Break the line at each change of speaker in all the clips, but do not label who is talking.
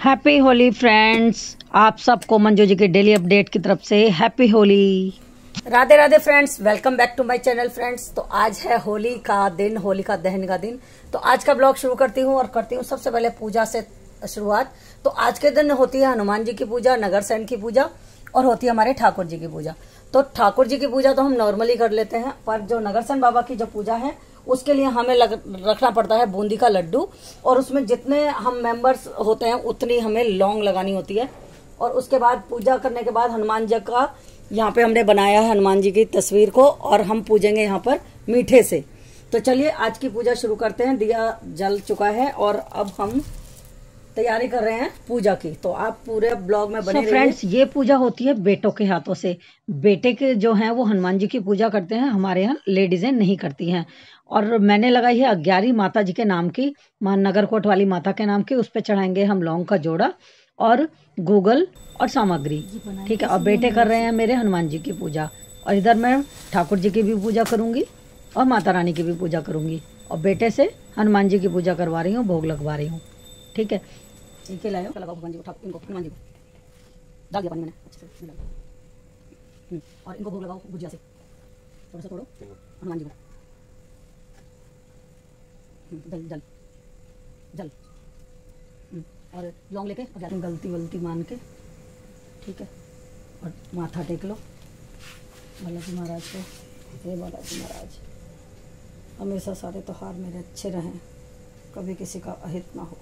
Happy Holi friends. आप सबको मंजू जी की डेली अपडेट की तरफ से happy Holi.
Radhe Radhe friends, welcome back to my channel friends. तो आज है होली का दिन, होलिका दहन का दिन। तो आज का ब्लॉग शुरू करती हूँ और करती हूँ सबसे पहले पूजा से शुरुआत। तो आज के दिन होती है हनुमान जी की पूजा, नगर सेन की पूजा और होती है हमारे ठाकुर जी की पूजा। तो ठाकुर जी की पूजा तो हम नॉर्मली कर लेते हैं, पर जो नगर सेन बाबा की जो पूजा है उसके लिए हमें रखना पड़ता है बूंदी का लड्डू, और उसमें जितने हम मेंबर्स होते हैं उतनी हमें लौंग लगानी होती है। और उसके बाद पूजा करने के बाद हनुमान जी का यहाँ पे हमने बनाया है हनुमान जी की तस्वीर को, और हम पूजेंगे यहाँ पर मीठे से। तो चलिए आज की पूजा शुरू करते हैं। दिया जल चुका है और अब हम तैयारी कर रहे हैं पूजा की। तो आप पूरे ब्लॉग में बने रहिए।
फ्रेंड्स, ये पूजा होती है बेटों के हाथों से। बेटे के जो हैं वो हनुमान जी की पूजा करते हैं, हमारे यहाँ लेडीजें नहीं करती हैं। और मैंने लगाई है अग्यारी माता जी के नाम की, नगरकोट वाली माता के नाम की। उस पर चढ़ाएंगे हम लौंग का जोड़ा और गूगल और सामग्री, ठीक है। और बेटे कर रहे हैं मेरे हनुमान जी की पूजा, और इधर मैं ठाकुर जी की भी पूजा करूंगी और माता रानी की भी पूजा करूंगी, और बेटे से हनुमान जी की पूजा करवा रही हूँ, भोग लगवा रही हूँ, ठीक है।
ठीक है, लाओ लगाओ भगवान जी को, इनको हनुमान जी को डाल दिया पानी मैंने अच्छे से और इनको भोग लगाओ भुजिया से, थोड़ा सा तोड़ो हनुमान जी को। जल जल जल और लौंग लेके
गलती वलती मान के, ठीक है। और माथा टेक लो बालाजी महाराज को। हे बालाजी महाराज, हमेशा सारे त्योहार मेरे अच्छे रहें, कभी किसी का अहित ना हो।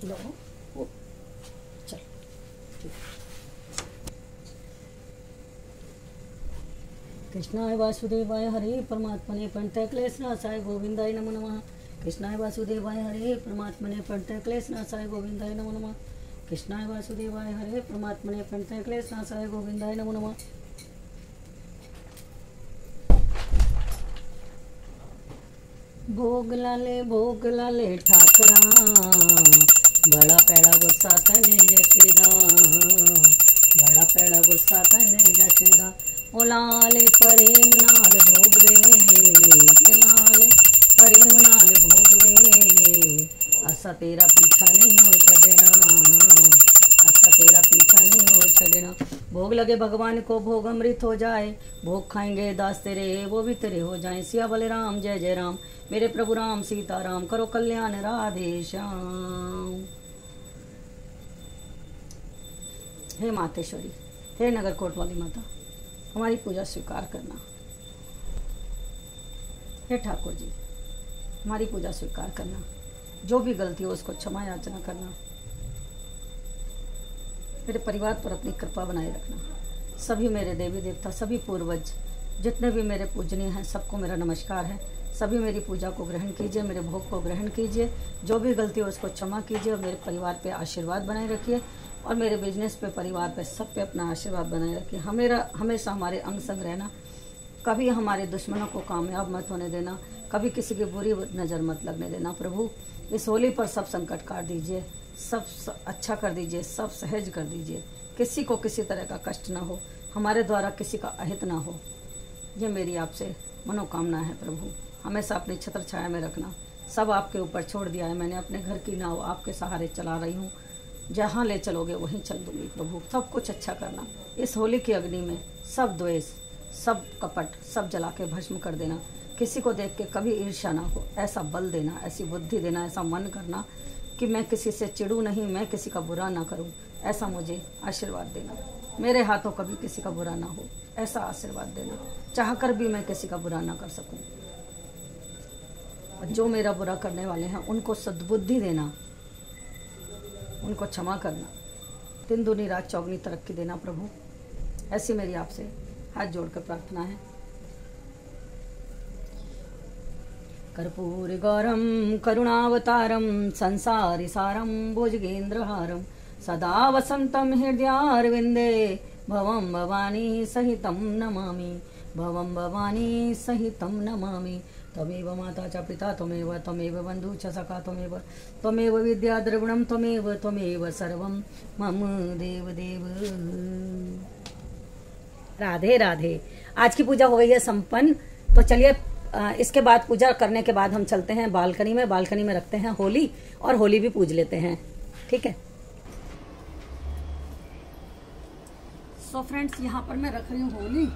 लो वो चल, ठीक। कृष्णाय वासुदेवाय हरे परमात्मने प्रणतः क्लेशनाशाय गोविंदाय नमो नमः। कृष्णाय वासुदेवाय हरे परमात्मने प्रणतः क्लेशनाशाय गोविंदाय नमो नमः। कृष्णाय वासुदेवाय हरे परमात्मने प्रणतः क्लेशनाशाय गोविंदाय नमो नमः। भोग लाले ठाकरा, बड़ा पैड़ा गुस्सा तने जचरा, बड़ा पैड़ा गुस्सा तने जचरा। ओ लाले प्रेम नाल भोगवे, लाले प्रेम नाल भोगवे। असा तेरा पीछा नहीं हो छड़ना, असा तेरा पीछा नहीं हो छड़ना। भोग लगे भगवान को भोग अमृत हो जाए, भोग खाएंगे दास तेरे वो भी तेरे हो जाए। सिया बले राम जय जय राम, मेरे प्रभु राम सीता राम, करो कल्याण राधे श्याम। हे मातेश्वरी, हे नगरकोट वाली माता, हमारी पूजा स्वीकार करना। हे ठाकुर जी, हमारी पूजा स्वीकार करना। जो भी गलती हो उसको क्षमा याचना करना। मेरे परिवार पर अपनी कृपा बनाए रखना। सभी मेरे देवी देवता, सभी पूर्वज, जितने भी मेरे पूजनीय हैं, सबको मेरा नमस्कार है। सभी मेरी पूजा को ग्रहण कीजिए, मेरे भोग को ग्रहण कीजिए। जो भी गलती हो उसको क्षमा कीजिए, और मेरे परिवार पे आशीर्वाद बनाए रखिए, और मेरे बिजनेस पे, परिवार पे, सब पे अपना आशीर्वाद बनाए रखिए। हमेशा हमारे अंग संग रहना। कभी हमारे दुश्मनों को कामयाब मत होने देना, कभी किसी की बुरी नज़र मत लगने देना। प्रभु इस होली पर सब संकट काट दीजिए, सब अच्छा कर दीजिए, सब सहज कर दीजिए। किसी को किसी तरह का कष्ट ना हो, हमारे द्वारा किसी का अहित ना हो। ये मेरी आपसे मनोकामना है प्रभु। हमेशा अपनी छत्र छाया में रखना। सब आपके ऊपर छोड़ दिया है मैंने, अपने घर की नाव आपके सहारे चला रही हूँ। जहाँ ले चलोगे वहीं चल दूंगी प्रभु। सब कुछ अच्छा करना। इस होली की अग्नि में सब द्वेष, सब कपट, सब जला के भस्म कर देना। किसी को देख के कभी ईर्ष्या ना हो, ऐसा बल देना, ऐसी बुद्धि देना, ऐसा मन करना कि मैं किसी से चिढ़ूं नहीं, मैं किसी का बुरा ना करूं, ऐसा मुझे आशीर्वाद देना। मेरे हाथों कभी किसी का बुरा ना हो, ऐसा आशीर्वाद देना। चाहकर भी मैं किसी का बुरा ना कर सकूं। जो मेरा बुरा करने वाले हैं उनको सद्बुद्धि देना, उनको क्षमा करना। दिन दूनी रात चौगनी तरक्की देना प्रभु। ऐसी मेरी आपसे हाथ जोड़कर प्रार्थना है। कर्पूर गौरम करुणावतारम संसारी सारम भुजगेन्द्रहारम सदा वसंतम हृदयारविंदे भवम भवानी सहितम नमामि, भवम भवानी सहितम नमामि। त्वमेव माता च पिता त्वमेव, त्वमेव बंधु च सखा त्वमेव, त्वमेव विद्या द्रविणं त्वमेव, त्वमेव सर्वं मम देव देव। राधे राधे।
आज की पूजा हो गई है संपन्न। तो चलिए इसके बाद पूजा करने के बाद हम चलते हैं बालकनी में। बालकनी में रखते हैं होली और होली भी पूज लेते हैं, ठीक है। सो फ्रेंड्स, यहाँ पर मैं रख रही हूँ होली।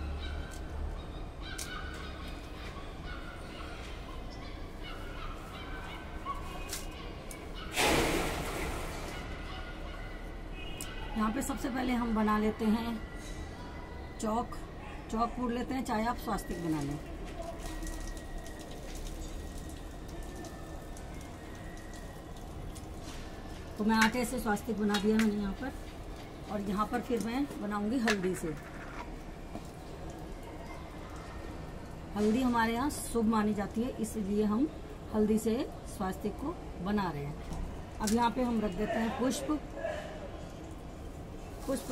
यहाँ पे सबसे पहले हम बना लेते हैं चौक पूर लेते हैं, चाहे आप स्वास्तिक बना लें। तो मैं आटे से स्वास्तिक बना दिया मैंने यहाँ पर, और यहाँ पर फिर मैं बनाऊंगी हल्दी से। हल्दी हमारे यहाँ शुभ मानी जाती है, इसलिए हम हल्दी से स्वास्तिक को बना रहे हैं। अब यहाँ पे हम रख देते हैं पुष्प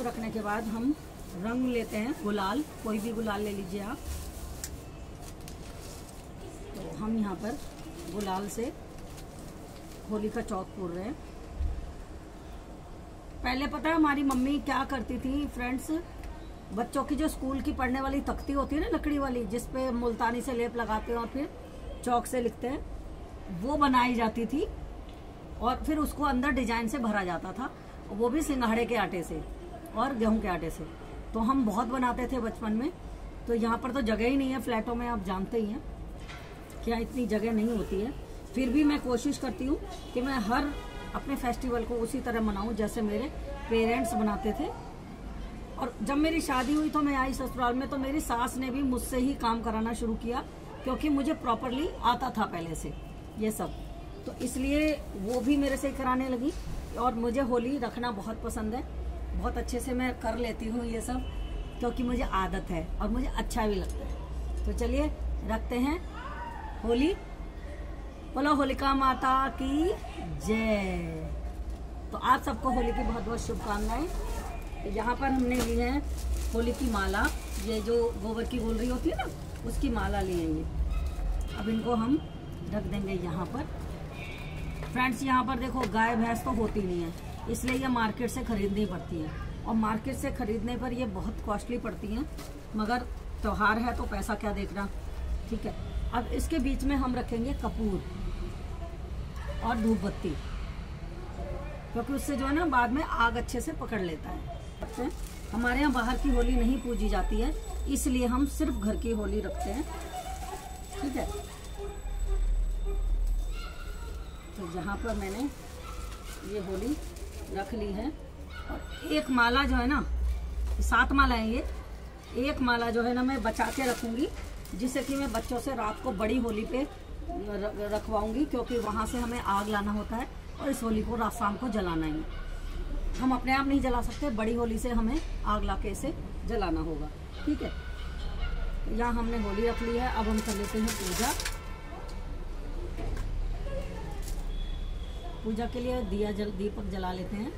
रखने के बाद हम रंग लेते हैं गुलाल, कोई भी गुलाल ले लीजिए आप। तो हम यहाँ पर गुलाल से होली का चौक पूर रहे हैं। पहले पता है हमारी मम्मी क्या करती थी फ्रेंड्स, बच्चों की जो स्कूल की पढ़ने वाली तख्ती होती है ना, लकड़ी वाली, जिसपे मुल्तानी से लेप लगाते हैं और फिर चौक से लिखते हैं, वो बनाई जाती थी और फिर उसको अंदर डिजाइन से भरा जाता था, वो भी सिंघाड़े के आटे से और गेहूं के आटे से। तो हम बहुत बनाते थे बचपन में। तो यहाँ पर तो जगह ही नहीं है, फ्लैटों में आप जानते ही हैं क्या इतनी जगह नहीं होती है। फिर भी मैं कोशिश करती हूँ कि मैं हर अपने फेस्टिवल को उसी तरह मनाऊं जैसे मेरे पेरेंट्स बनाते थे। और जब मेरी शादी हुई तो मैं आई ससुराल में, तो मेरी सास ने भी मुझसे ही काम कराना शुरू किया, क्योंकि मुझे प्रॉपरली आता था पहले से ये सब। तो इसलिए वो भी मेरे से कराने लगी। और मुझे होली रखना बहुत पसंद है, बहुत अच्छे से मैं कर लेती हूँ ये सब, क्योंकि मुझे आदत है और मुझे अच्छा भी लगता है। तो चलिए रखते हैं होली। बोलो होलिका माता की जय। तो आप सबको होली की बहुत बहुत शुभकामनाएं। तो यहाँ पर हमने ली है होली की माला, ये जो गोबर की गोलरी होती है ना, उसकी माला ली है ये। अब इनको हम रख देंगे यहाँ पर। फ्रेंड्स, यहाँ पर देखो गाय भैंस तो होती नहीं है, इसलिए ये मार्केट से खरीदनी पड़ती है। और मार्केट से खरीदने पर ये बहुत कॉस्टली पड़ती हैं, मगर त्योहार है तो पैसा क्या देखना, ठीक है। अब इसके बीच में हम रखेंगे कपूर और धूप बत्ती, क्योंकि उससे जो है ना बाद में आग अच्छे से पकड़ लेता है। हमारे यहाँ बाहर की होली नहीं पूजी जाती है, इसलिए हम सिर्फ घर की होली रखते हैं, ठीक है। तो यहाँ पर मैंने ये होली रख ली है। और एक माला जो है ना, 7 माला है ये, एक माला जो है ना मैं बचा के रखूंगी, जिससे कि मैं बच्चों से रात को बड़ी होली पे रखवाऊंगी, क्योंकि वहाँ से हमें आग लाना होता है और इस होली को रात शाम को जलाना है। हम अपने आप नहीं जला सकते, बड़ी होली से हमें आग ला के इसे जलाना होगा, ठीक है। यहाँ हमने होली रख ली है। अब हम कर लेते हैं पूजा। पूजा के लिए दीपक जला लेते हैं।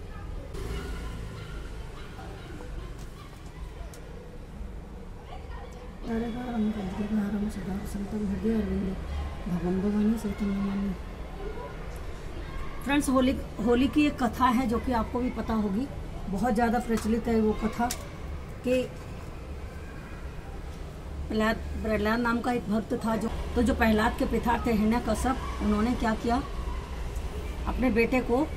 फ्रेंड्स, होली की एक कथा है जो कि आपको भी पता होगी, बहुत ज़्यादा प्रचलित है वो कथा कि प्रहलाद नाम का एक भक्त था जो प्रहलाद के पिता थे हिरण्यकश्यप, उन्होंने क्या किया, अपने बेटे को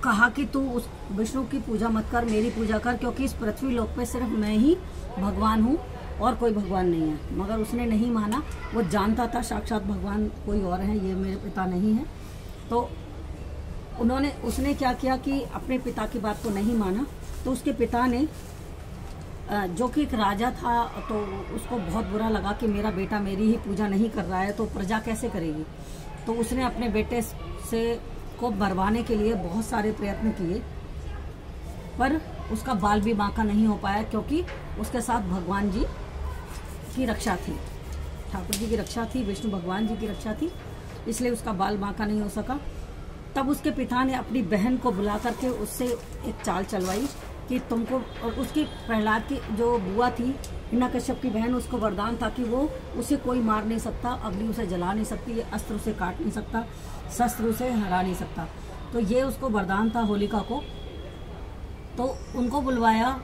कहा कि तू उस विष्णु की पूजा मत कर, मेरी पूजा कर, क्योंकि इस पृथ्वी लोक पे सिर्फ मैं ही भगवान हूँ और कोई भगवान नहीं है। मगर उसने नहीं माना, वो जानता था साक्षात भगवान कोई और है, ये मेरे पिता नहीं है। तो उसने क्या किया कि अपने पिता की बात को नहीं माना। तो उसके पिता ने, जो कि एक राजा था, तो उसको बहुत बुरा लगा कि मेरा बेटा मेरी ही पूजा नहीं कर रहा है, तो प्रजा कैसे करेगी। तो उसने अपने बेटे से को मरवाने के लिए बहुत सारे प्रयत्न किए, पर उसका बाल भी बांका नहीं हो पाया, क्योंकि उसके साथ भगवान जी की रक्षा थी, ठाकुर जी की रक्षा थी, विष्णु भगवान जी की रक्षा थी, इसलिए उसका बाल बांका नहीं हो सका। तब उसके पिता ने अपनी बहन को बुला करके उससे एक चाल चलवाई कि तुमको, और उसकी प्रहलाद की जो बुआ थी हिरण्यकश्यप की बहन, उसको वरदान था कि वो उसे कोई मार नहीं सकता, अग्नि उसे जला नहीं सकती, अस्त्र उसे काट नहीं सकता, शस्त्र उसे हरा नहीं सकता। तो ये उसको वरदान था होलिका को। तो उनको बुलवाया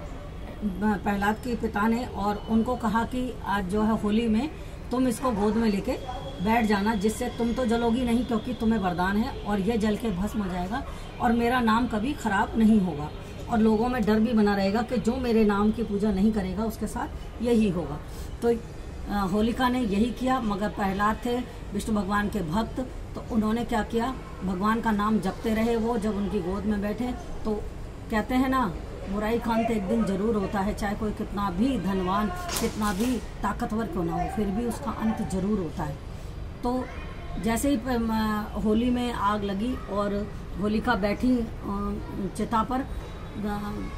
प्रहलाद के पिता ने, और उनको कहा कि आज जो है होली में तुम इसको गोद में लेके बैठ जाना, जिससे तुम तो जलोगी नहीं क्योंकि तुम्हें वरदान है, और ये जल के भस्म हो जाएगा और मेरा नाम कभी खराब नहीं होगा, और लोगों में डर भी बना रहेगा कि जो मेरे नाम की पूजा नहीं करेगा उसके साथ यही होगा। तो होलिका ने यही किया, मगर प्रहलाद थे विष्णु भगवान के भक्त, तो उन्होंने क्या किया, भगवान का नाम जपते रहे। वो जब उनकी गोद में बैठे तो कहते हैं ना, बुराई का अंत एक दिन जरूर होता है, चाहे कोई कितना भी धनवान, कितना भी ताकतवर क्यों ना हो, फिर भी उसका अंत जरूर होता है। तो जैसे ही होली में आग लगी और होलिका बैठी चिता पर,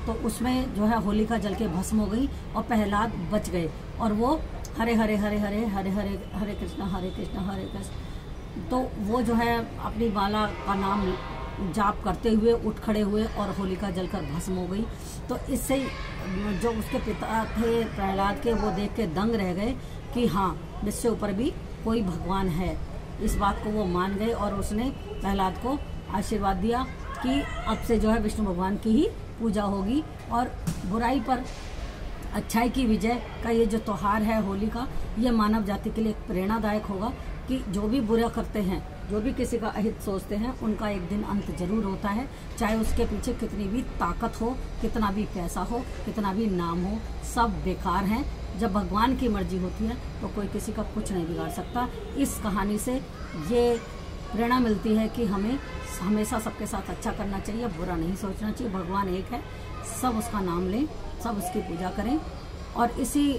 तो उसमें जो है होलिका जल के भस्म हो गई और प्रहलाद बच गए, और वो हरे हरे हरे हरे हरे हरे हरे कृष्ण हरे कृष्ण हरे कृष्ण, तो वो जो है अपनी माला का नाम जाप करते हुए उठ खड़े हुए और होलिका जलकर भस्म हो गई। तो इससे जो उसके पिता थे प्रहलाद के, वो देख के दंग रह गए कि हाँ, इससे ऊपर भी कोई भगवान है। इस बात को वो मान गए और उसने प्रहलाद को आशीर्वाद दिया कि अब से जो है विष्णु भगवान की ही पूजा होगी, और बुराई पर अच्छाई की विजय का ये जो त्योहार है होली का, ये मानव जाति के लिए एक प्रेरणादायक होगा कि जो भी बुरा करते हैं, जो भी किसी का अहित सोचते हैं, उनका एक दिन अंत जरूर होता है, चाहे उसके पीछे कितनी भी ताकत हो, कितना भी पैसा हो, कितना भी नाम हो, सब बेकार हैं। जब भगवान की मर्जी होती है तो कोई किसी का कुछ नहीं बिगाड़ सकता। इस कहानी से ये प्रेरणा मिलती है कि हमें हमेशा सबके साथ अच्छा करना चाहिए, बुरा नहीं सोचना चाहिए। भगवान एक है, सब उसका नाम लें, सब उसकी पूजा करें, और इसी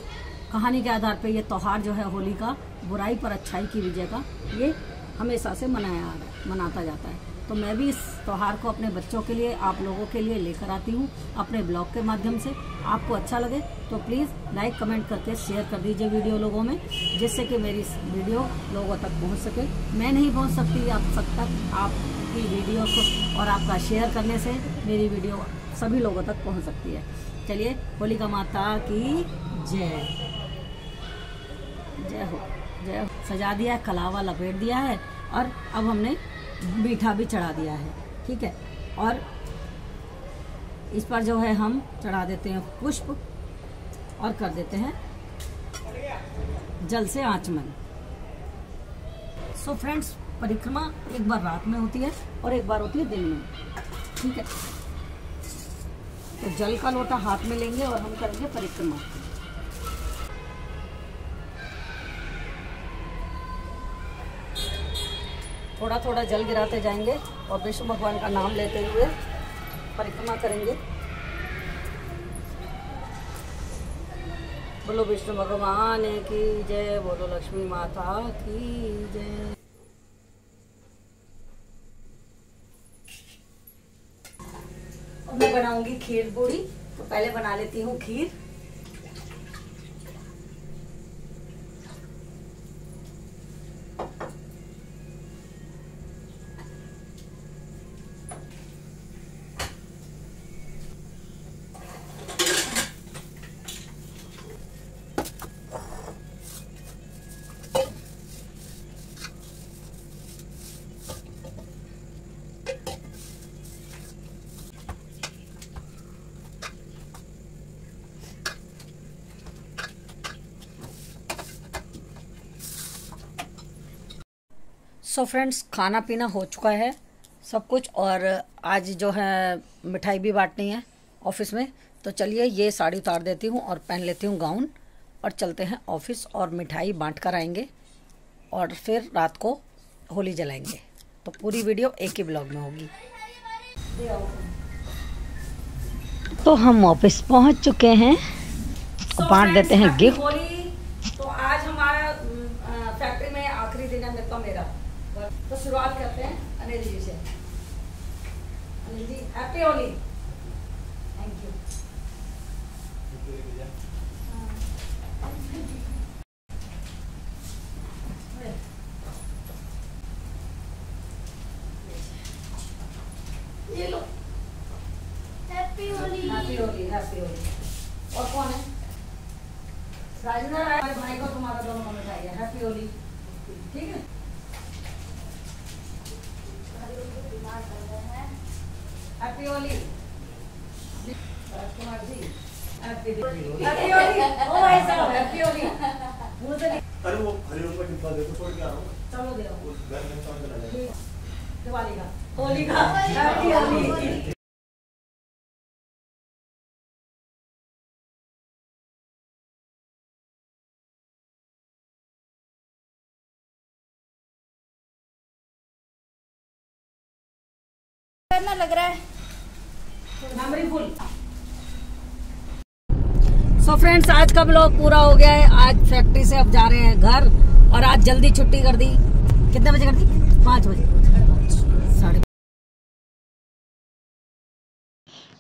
कहानी के आधार पे ये त्योहार जो है होली का, बुराई पर अच्छाई की विजय का, ये हमेशा से मनाता जाता है। तो मैं भी इस त्योहार को अपने बच्चों के लिए, आप लोगों के लिए लेकर आती हूँ अपने ब्लॉग के माध्यम से। आपको अच्छा लगे तो प्लीज़ लाइक कमेंट करके शेयर कर दीजिए वीडियो लोगों में, जिससे कि मेरी वीडियो लोगों तक पहुँच सके। मैं नहीं पहुँच सकती आप तक, आपकी वीडियो को और आपका शेयर करने से मेरी वीडियो सभी लोगों तक पहुँच सकती है। चलिए, होलिका माता की जय जय हो, जय हो। सजा दिया है, कलावा लपेट दिया है, और अब हमने मीठा भी चढ़ा दिया है, ठीक है। और इस पर जो है हम चढ़ा देते हैं पुष्प और कर देते हैं जल से आचमन। सो फ्रेंड्स, परिक्रमा एक बार रात में होती है और एक बार होती है दिन में, ठीक है। तो जल का लोटा हाथ में लेंगे और हम करेंगे परिक्रमा। थोड़ा थोड़ा जल गिराते जाएंगे और विष्णु भगवान का नाम लेते हुए परिक्रमा करेंगे। बोलो विष्णु भगवान की जय, बोलो लक्ष्मी माता की जय। अब मैं बनाऊंगी खीर पूरी, तो पहले बना लेती हूँ खीर। सो फ्रेंड्स, खाना पीना हो चुका है सब कुछ, और आज जो है मिठाई भी बांटनी है ऑफिस में। तो चलिए, ये साड़ी उतार देती हूँ और पहन लेती हूँ गाउन, और चलते हैं ऑफिस और मिठाई बांट कर आएंगे, और फिर रात को होली जलाएंगे। तो पूरी वीडियो एक ही ब्लॉग में होगी। तो हम ऑफिस पहुँच चुके हैं, बांट देते हैं गिफ्ट। तो आज हमारा फैक्ट्री में आखिरी दिन है मेरा, तो शुरुआत करते हैं अनिल जी से। Anil ji, happy Holi. Thank you. ये लो, happy Holi. Happy Holi, happy Holi. और कौन है? राजेंद्र है, हमारे भाई को तुम्हारा दोनों को मिठाई है। हैप्पी होली, ठीक है। हैप्पी होली राजकुमार जी,
अरे वो हरी का डिब्बा देखो, छोड़ के आ रहा हूँ।
चलो दे आओ।
उस घर में चांद लगा है।
दिवाली का, होली का, हैप्पी होली।
करना लग रहा है
मेमोरी फुल।
सो फ्रेंड्स, आज का ब्लॉग पूरा हो गया है। आज फैक्ट्री से अब जा रहे हैं घर, और आज जल्दी छुट्टी कर दी। कितने बजे कर दी? 5 बजे, 5:30।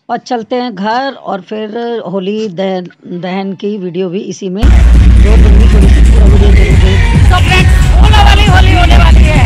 और चलते हैं घर, और फिर होली दहन की वीडियो भी इसी में जो जल्दी थोड़ी सी पूरा वीडियो जरूर। तो फ्रेंड्स, होली होने वाली है।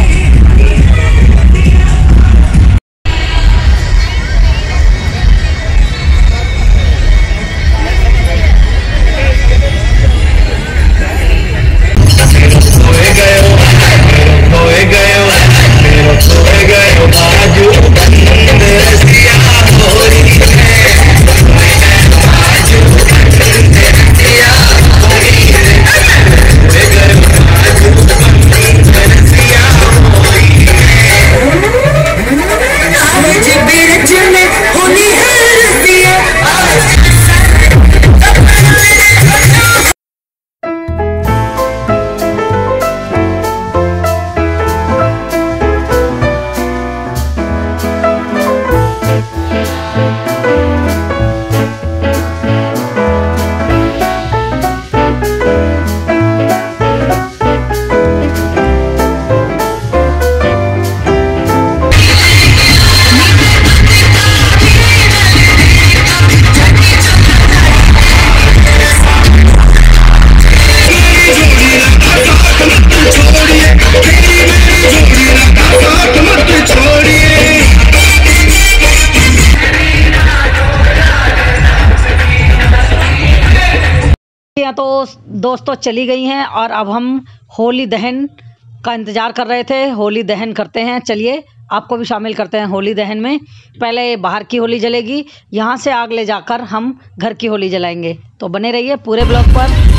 तो दोस्तों चली गई हैं, और अब हम होली दहन का इंतज़ार कर रहे थे। होली दहन करते हैं, चलिए आपको भी शामिल करते हैं होली दहन में। पहले बाहर की होली जलेगी, यहाँ से आग ले जाकर हम घर की होली जलाएंगे। तो बने रहिए पूरे ब्लॉग पर।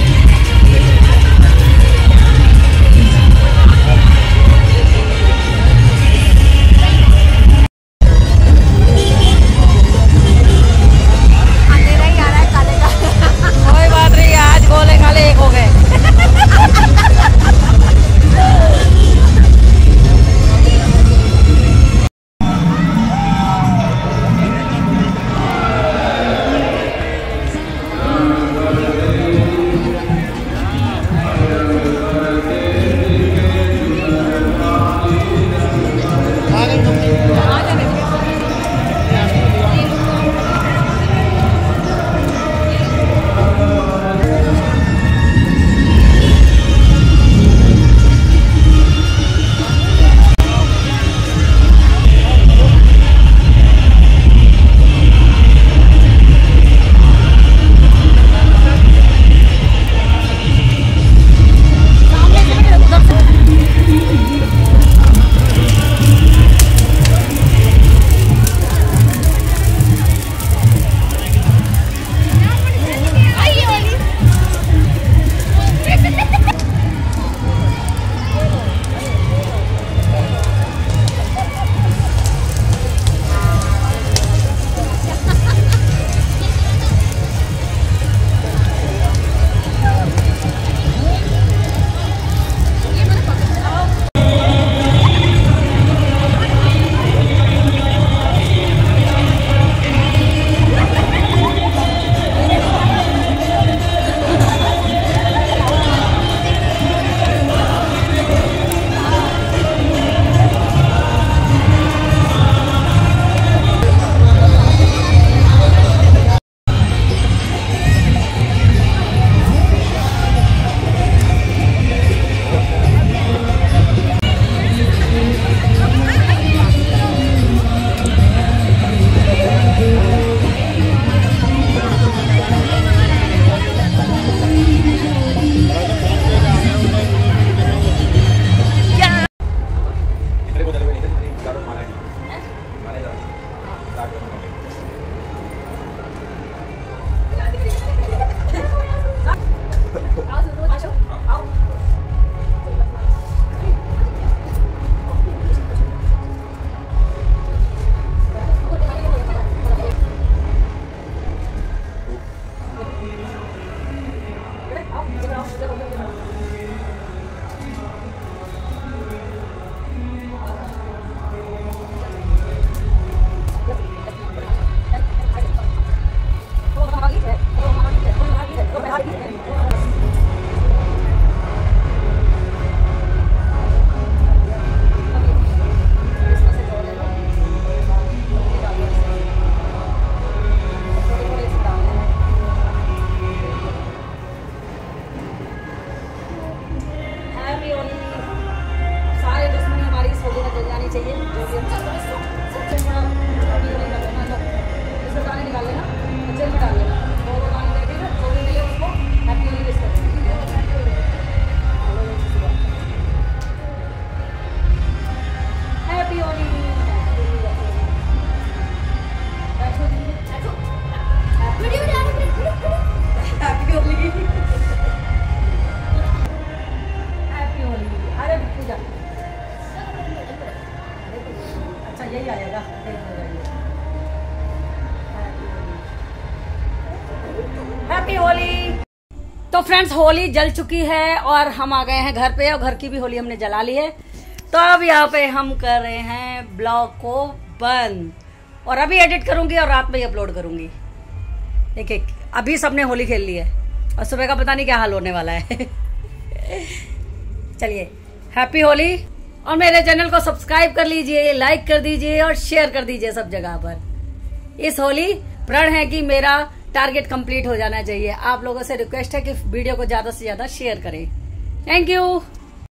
हैप्पी होली। सारे दुश्मनी हमारी इस होली में जल जानी चाहिए। जो भी सबसे बड़ा हैप्पी होली का करना लो, इसको गाने निकाल लेना, जेल में डाल लेना, वो गाने दे देना, जो भी मिले उसको हैप्पी होली विश कर देना। Happy Holi. Happy Holi. Happy Holi. अरे पूजा, अच्छा यही आएगा। हैप्पी होली। तो फ्रेंड्स होली जल चुकी है और हम आ गए हैं घर पे और घर की भी होली हमने जला ली है। तो अब यहाँ पे हम कर रहे हैं ब्लॉग को बंद और अभी एडिट करूंगी और रात में ही अपलोड करूंगी। देखिए अभी सबने होली खेल ली है और सुबह का पता नहीं क्या हाल होने वाला है। चलिए हैप्पी होली और मेरे चैनल को सब्सक्राइब कर लीजिए, लाइक कर दीजिए और शेयर कर दीजिए सब जगह पर। इस होली प्रण है कि मेरा टारगेट कंप्लीट हो जाना चाहिए। आप लोगों से रिक्वेस्ट है कि वीडियो को ज्यादा से ज्यादा शेयर करें। Thank you.